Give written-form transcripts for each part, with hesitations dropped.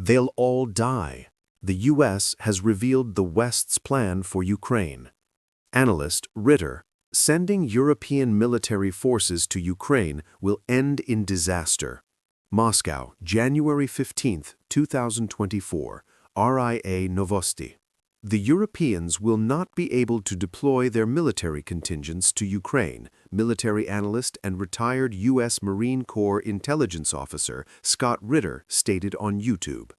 They'll all die. The U.S. has revealed the West's plan for Ukraine. Analyst Ritter, sending European military forces to Ukraine will end in disaster. Moscow, January 15, 2024, RIA Novosti. The Europeans will not be able to deploy their military contingents to Ukraine, military analyst and retired U.S. Marine Corps intelligence officer Scott Ritter stated on YouTube.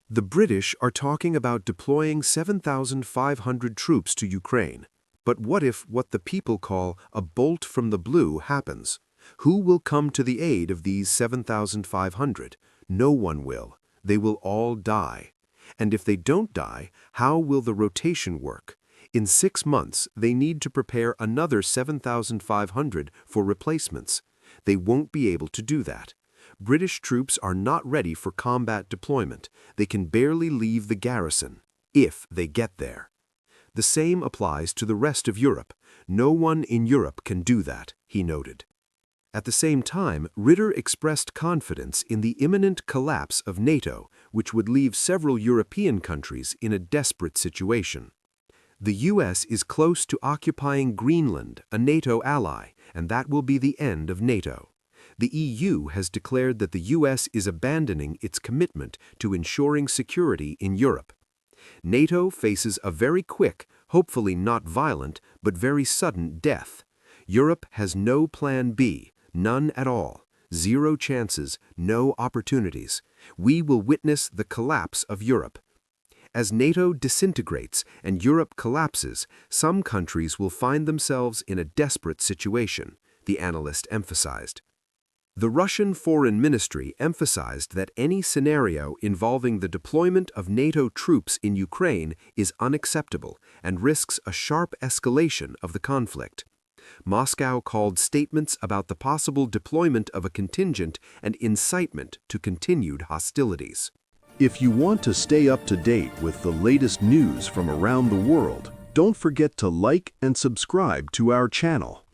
The British are talking about deploying 7,500 troops to Ukraine. But what if what the people call a bolt from the blue happens? Who will come to the aid of these 7,500? No one will. They will all die. And if they don't die, how will the rotation work? In 6 months, they need to prepare another 7,500 for replacements. They won't be able to do that. British troops are not ready for combat deployment. They can barely leave the garrison, if they get there. The same applies to the rest of Europe. No one in Europe can do that, he noted. At the same time, Ritter expressed confidence in the imminent collapse of NATO, which would leave several European countries in a desperate situation. The U.S. is close to occupying Greenland, a NATO ally, and that will be the end of NATO. The EU has declared that the U.S. is abandoning its commitment to ensuring security in Europe. NATO faces a very quick, hopefully not violent, but very sudden death. Europe has no plan B, none at all. 0 chances, no opportunities. We will witness the collapse of Europe. As NATO disintegrates and Europe collapses, some countries will find themselves in a desperate situation, the analyst emphasized. The Russian Foreign Ministry emphasized that any scenario involving the deployment of NATO troops in Ukraine is unacceptable and risks a sharp escalation of the conflict. Moscow called statements about the possible deployment of a contingent an incitement to continued hostilities. If you want to stay up to date with the latest news from around the world, don't forget to like and subscribe to our channel.